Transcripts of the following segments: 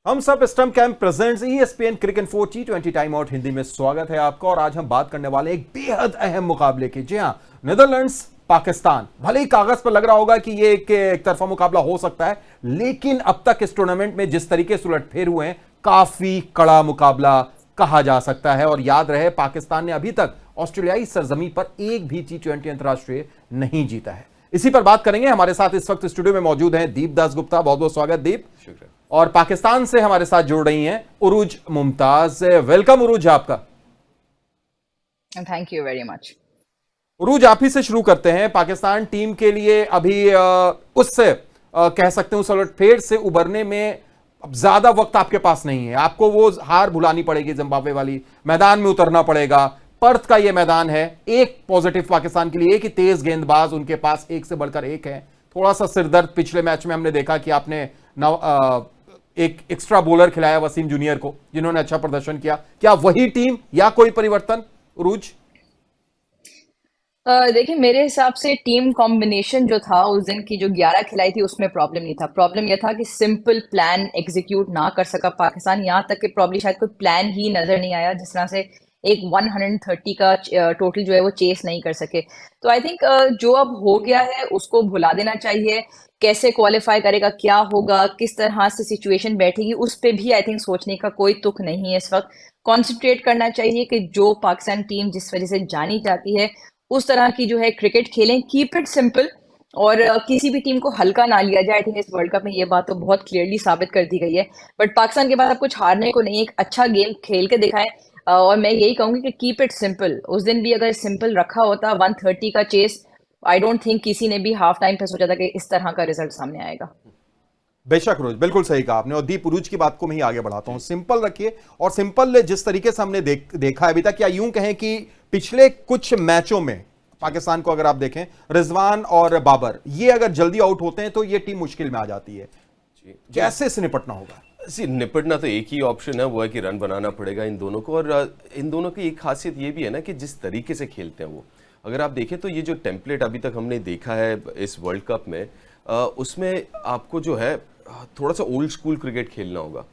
हम सब stump camp presents ESPN cricket info T20 time out Hindi में स्वागत है आपका। और आज हम बात करने वाले एक बेहद अहम मुकाबले की। जी हां, नीदरलैंड्स पाकिस्तान। भले ही कागज पर लग रहा होगा कि ये एक तरफा मुकाबला हो सकता है, लेकिन अब तक इस टूर्नामेंट में जिस तरीके से उलटफेर हुए हैं, काफी कड़ा मुकाबला कहा जा सकता है। और याद रहे, पाकिस्तान ने अभी तक ऑस्ट्रेलियाई सरजमीन पर एक भी T20 अंतरराष्ट्रीय नहीं जीता है। इसी पर बात करेंगे। हमारे साथ इस वक्त स्टूडियो में मौजूद हैं दीप दास गुप्ता। बहुत बहुत स्वागत दीप। शुक्रिया। और पाकिस्तान से हमारे साथ जुड़ रही हैं उरूज मुमताज। वेलकम उरूज आपका। Thank you very much. Urooj, आप ही से शुरू करते हैं। पाकिस्तान टीम के लिए अभी उससे कह सकते हैं उस उलटफेर से उबरने में अब ज्यादा वक्त आपके पास नहीं है। आपको वो हार भुलानी पड़ेगी, जिम्बाब्वे वाली मैदान में उतरना पड़ेगा। पर्थ का ये मैदान है। एक पॉजिटिव पाकिस्तान के लिए कि तेज गेंदबाज उनके पास एक से बढ़कर एक है। थोड़ा सा सिरदर्द पिछले मैच में हमने देखा कि आपने एक एक्स्ट्रा बॉलर खिलाया वसीम जूनियर को, जिन्होंने अच्छा प्रदर्शन किया। क्या वही टीम या कोई परिवर्तन उरूज? देखिए, मेरे हिसाब से टीम कॉम्बिनेशन जो था उस दिन की, जो 11 खिलाई थी, उसमें प्रॉब्लम नहीं था। प्रॉब्लम यह था कि सिंपल प्लान एग्जीक्यूट ना कर सका पाकिस्तान। यहाँ तक कि प्रॉब्लम शायद कोई प्लान ही नजर नहीं आया, जिस तरह से एक 130 का टोटल जो है वो चेस नहीं कर सके। तो आई थिंक जो अब हो गया है उसको भुला देना चाहिए। कैसे क्वालिफाई करेगा, क्या होगा, किस तरह से सिचुएशन बैठेगी, उस पर भी आई थिंक सोचने का कोई तुक नहीं है इस वक्त। कॉन्सेंट्रेट करना चाहिए कि जो पाकिस्तान टीम जिस वजह से जानी जाती है उस तरह की जो है क्रिकेट खेलें। कीप इट सिंपल और किसी भी टीम को हल्का ना लिया जाए। आई थिंक इस वर्ल्ड कप में ये बात तो बहुत क्लियरली साबित कर दी गई है। बट पाकिस्तान के पास अब कुछ हारने को नहीं, एक अच्छा गेम खेल के दिखाएं। और मैं यही कहूंगी कि कीप इट सिंपल। उस दिन भी अगर सिंपल रखा होता 130 का चेस, आई डोंट थिंक किसी ने भी हाफ टाइम पे सोचा था कि इस तरह का रिजल्ट सामने आएगा। बेशक रोज, बिल्कुल सही कहा आपने। और दीप, उरूज की बात को मैं ही आगे बढ़ाता हूं। सिंपल रखिए। और सिंपल जिस तरीके से हमने देखा है अभी तक, या यूं कहें कि पिछले कुछ मैचों में पाकिस्तान को अगर आप देखें, रिजवान और बाबर ये अगर जल्दी आउट होते हैं तो ये टीम मुश्किल में आ जाती है। कैसे इससे निपटना होगा? निपटना तो एक ही ऑप्शन है, वो है कि रन बनाना पड़ेगा इन दोनों को। और इन दोनों की एक खासियत ये भी है ना कि जिस तरीके से खेलते हैं वो, अगर आप देखें तो ये जो टेम्पलेट अभी तक हमने देखा है इस वर्ल्ड कप में, उसमें आपको जो है थोड़ा सा ओल्ड स्कूल क्रिकेट खेलना होगा।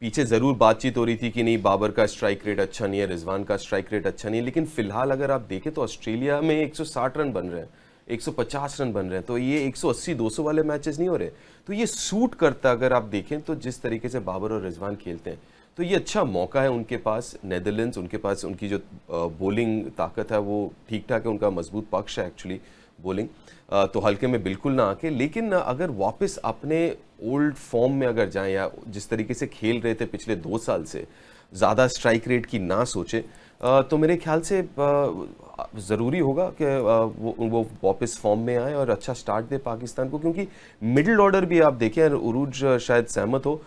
पीछे ज़रूर बातचीत हो रही थी कि नहीं, बाबर का स्ट्राइक रेट अच्छा नहीं है, रिजवान का स्ट्राइक रेट अच्छा नहीं है, लेकिन फिलहाल अगर आप देखें तो ऑस्ट्रेलिया में 160 रन बन रहे हैं, 150 रन बन रहे हैं। तो ये 180-200 वाले मैचेस नहीं हो रहे। तो ये सूट करता है अगर आप देखें तो जिस तरीके से बाबर और रिजवान खेलते हैं। तो ये अच्छा मौका है उनके पास। नेदरलैंड्स, उनके पास उनकी जो बॉलिंग ताकत है वो ठीक ठाक है, उनका मजबूत पक्ष है एक्चुअली बॉलिंग। तो हल्के में बिल्कुल ना आके, लेकिन अगर वापस अपने ओल्ड फॉर्म में अगर जाएं, या जिस तरीके से खेल रहे थे पिछले 2 साल से, ज़्यादा स्ट्राइक रेट की ना सोचे, तो मेरे ख्याल से ज़रूरी होगा कि वो वापस फॉर्म में आए और अच्छा स्टार्ट दे पाकिस्तान को। क्योंकि मिडिल ऑर्डर भी आप देखें, उरूज शायद सहमत हो,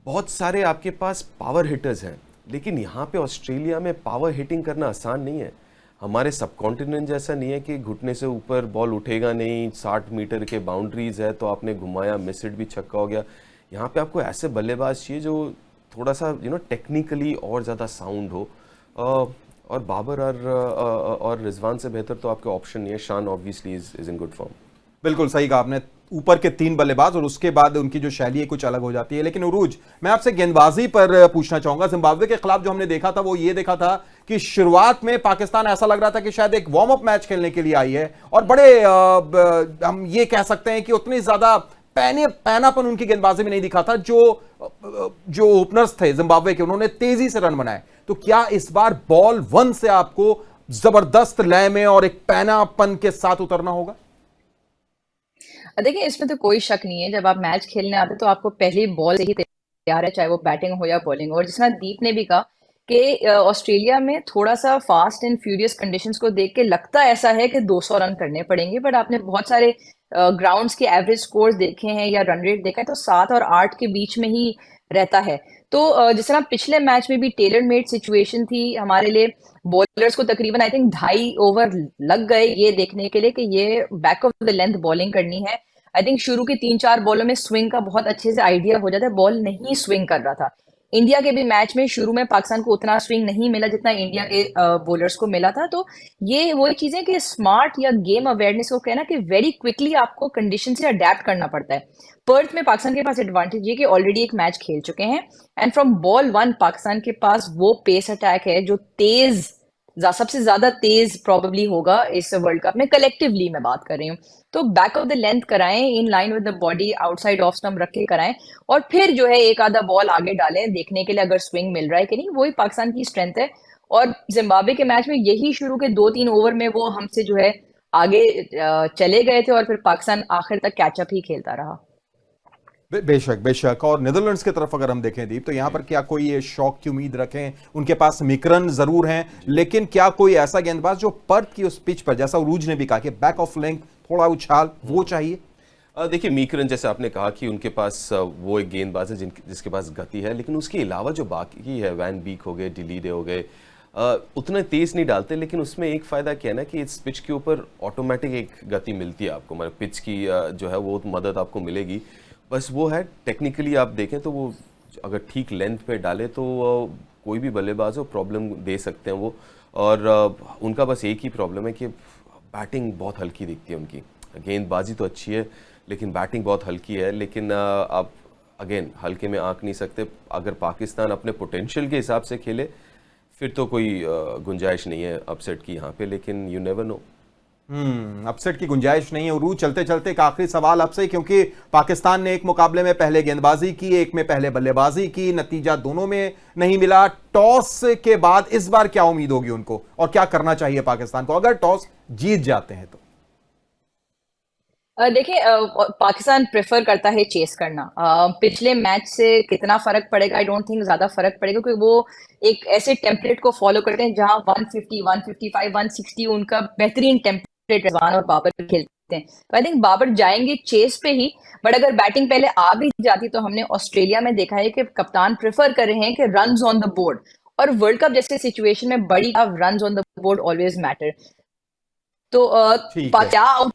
बहुत सारे आपके पास पावर हिटर्स हैं, लेकिन यहाँ पे ऑस्ट्रेलिया में पावर हिटिंग करना आसान नहीं है। हमारे सब कॉन्टिनेंट जैसा नहीं है कि घुटने से ऊपर बॉल उठेगा नहीं, 60 मीटर के बाउंड्रीज है तो आपने घुमाया, मिस हिट भी छक्का हो गया। यहाँ पे आपको ऐसे बल्लेबाज चाहिए जो थोड़ा सा टेक्निकली और ज़्यादा साउंड हो। और बाबर और रिजवान से बेहतर तो आपके ऑप्शन नहीं है। शान obviously is in good form. बिल्कुल सही कहा आपने। ऊपर के 3 बल्लेबाज और उसके बाद उनकी जो शैली है कुछ अलग हो जाती है। लेकिन उरूज, मैं आपसे गेंदबाजी पर पूछना चाहूंगा। जिम्बाब्वे के खिलाफ जो हमने देखा था वो ये देखा था कि शुरुआत में पाकिस्तान ऐसा लग रहा था कि शायद एक वार्म अप मैच खेलने के लिए आई है, और बड़े हम ये कह सकते हैं कि उतनी ज्यादा पैनापन उनकी गेंदबाजी में नहीं दिखा था। जो ओपनर्स थे जिम्बाब्वे के, उन्होंने तेजी से रन बनाए। तो क्या इस बार बॉल 1 से आपको जबरदस्त लय में और एक पैनापन के साथ उतरना होगा? देखिए, इसमें तो कोई शक नहीं है। जब आप मैच खेलने आते तो आपको पहले बॉल से ही तैयार है, चाहे वो बैटिंग हो या बॉलिंग हो। और जिस तरह दीप ने भी कहा कि ऑस्ट्रेलिया में थोड़ा सा फास्ट एंड फ्यूरियस कंडीशंस को देख के लगता ऐसा है कि 200 रन करने पड़ेंगे। बट आपने बहुत सारे ग्राउंड्स के एवरेज स्कोर्स देखे हैं या रन रेट देखा है तो 7 और 8 के बीच में ही रहता है। तो जिस तरह पिछले मैच में भी टेलर मेड सिचुएशन थी हमारे लिए। बॉलर्स को तकरीबन आई थिंक 2.5 ओवर लग गए ये देखने के लिए कि ये back of the length bowling करनी है। आई थिंक शुरू के 3-4 बॉलों में स्विंग का बहुत अच्छे से आइडिया हो जाता है, बॉल नहीं स्विंग कर रहा था। इंडिया के भी मैच में शुरू में पाकिस्तान को उतना स्विंग नहीं मिला जितना इंडिया के बॉलर्स को मिला था। तो ये वही चीजें कि स्मार्ट या गेम अवेयरनेस को कहना कि वेरी क्विकली आपको कंडीशन से अडेप्ट करना पड़ता है। पर्थ में पाकिस्तान के पास एडवांटेज ये कि ऑलरेडी एक मैच खेल चुके हैं एंड फ्रॉम बॉल 1 पाकिस्तान के पास वो पेस अटैक है जो सबसे ज्यादा तेज प्रोबेबली होगा इस वर्ल्ड कप में। कलेक्टिवली मैं बात कर रही हूँ। तो बैक ऑफ द लेंथ कराएं, in line with the body, outside off stump रख के कराएं और फिर जो है एक आधा बॉल आगे डालें देखने के लिए अगर स्विंग मिल रहा है कि नहीं। वही पाकिस्तान की स्ट्रेंथ है। और जिम्बाब्वे के मैच में यही शुरू के 2-3 ओवर में वो हमसे जो है आगे चले गए थे और फिर पाकिस्तान आखिर तक कैचअप ही खेलता रहा। बेशक बेशक। और नीदरलैंड्स की तरफ अगर हम देखें दीप, तो यहां पर क्या कोई ये शौक की उम्मीद रखें? उनके पास मिक्रन जरूर हैं, लेकिन क्या कोई ऐसा गेंदबाज जो पर्थ की उस पिच पर, जैसा उरूज ने भी कहा कि बैक ऑफ लेंथ थोड़ा उछाल, वो चाहिए? देखिए मीकरन जैसे आपने कहा कि उनके पास वो एक गेंदबाज है जिसके पास गति है, लेकिन उसके अलावा जो बाकी है, वैन बीक हो गए, डिलीडे हो गए, उतना तेज नहीं डालते। लेकिन उसमें एक फ़ायदा क्या है ना कि इस पिच के ऊपर ऑटोमेटिक एक गति मिलती है आपको, मतलब पिच की जो है वो मदद आपको मिलेगी। बस वो है टेक्निकली आप देखें तो वो अगर ठीक लेंथ पे डाले तो कोई भी बल्लेबाज हो प्रॉब्लम दे सकते हैं वो। और उनका बस एक ही प्रॉब्लम है कि बैटिंग बहुत हल्की दिखती है उनकी। गेंदबाजी तो अच्छी है लेकिन बैटिंग बहुत हल्की है। लेकिन आप अगेन हल्के में आंक नहीं सकते। अगर पाकिस्तान अपने पोटेंशियल के हिसाब से खेले फिर तो कोई गुंजाइश नहीं है अपसेट की यहाँ पे, लेकिन यू नेवर नो। अपसेट की गुंजाइश नहीं है। उरूज चलते चलते एक आखिरी सवाल आपसे, क्योंकि पाकिस्तान ने एक मुकाबले में पहले गेंदबाजी की, एक में पहले बल्लेबाजी की, नतीजा दोनों में नहीं मिला। टॉस के बाद इस बार क्या उम्मीद होगी उनको और क्या करना चाहिए पाकिस्तान को अगर टॉस जीत जाते हैं तो? देखिए पाकिस्तान प्रेफर करता है चेस करना। पिछले मैच से कितना फर्क पड़ेगा, आई डोंट थिंक ज्यादा फर्क पड़ेगा, क्योंकि वो एक ऐसे टेम्पलेट को फॉलो करते हैं जहां 150, 155, 160 उनका बेहतरीन टेम्पलेट रिजवान और बाबर खेलते हैं। तो आई थिंक बाबर जाएंगे चेस पे ही। बट अगर बैटिंग पहले आ भी जाती तो हमने ऑस्ट्रेलिया में देखा है कि कप्तान प्रेफर कर रहे हैं कि रन्स ऑन द बोर्ड, और वर्ल्ड कप जैसे सिचुएशन में बड़ी runs on the board always matter. तो क्या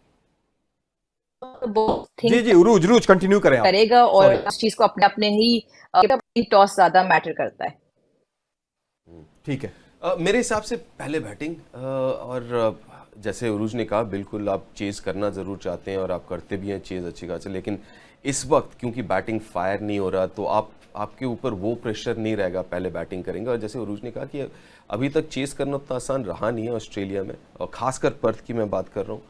जी उरूज कंटिन्यू करें आप। करेगा और उस चीज को अपने अपने ही टॉस ज्यादा मैटर करता है। ठीक है। मेरे हिसाब से पहले बैटिंग, और जैसे उरूज ने कहा बिल्कुल आप चेज करना ज़रूर चाहते हैं और आप करते भी हैं चेज अच्छी खासी, लेकिन इस वक्त क्योंकि बैटिंग फायर नहीं हो रहा तो आपके ऊपर वो प्रेशर नहीं रहेगा, पहले बैटिंग करेंगे। और जैसे उरूज ने कहा कि अभी तक चेज करना उतना आसान रहा नहीं है ऑस्ट्रेलिया में, और खासकर पर्थ की मैं बात कर रहा हूँ।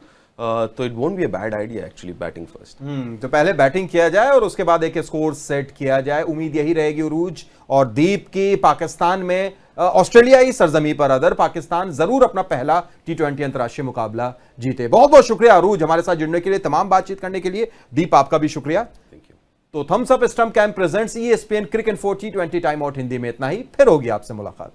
तो it won't be a bad idea actually batting first. तो पहले बैटिंग किया जाए और उसके बाद एक स्कोर सेट किया जाए। उम्मीद यही रहेगी उरूज और दीप की पाकिस्तान में ऑस्ट्रेलियाई सरजमी पर अदर पाकिस्तान जरूर अपना पहला T20 अंतर्राष्ट्रीय मुकाबला जीते। बहुत बहुत शुक्रिया उरूज हमारे साथ जुड़ने के लिए, तमाम बातचीत करने के लिए। दीप आपका भी शुक्रिया। Thank you. तो Thums Up stump camp presents ESPN Cricinfo T20 time out Hindi में इतना ही। फिर होगी आपसे मुलाकात।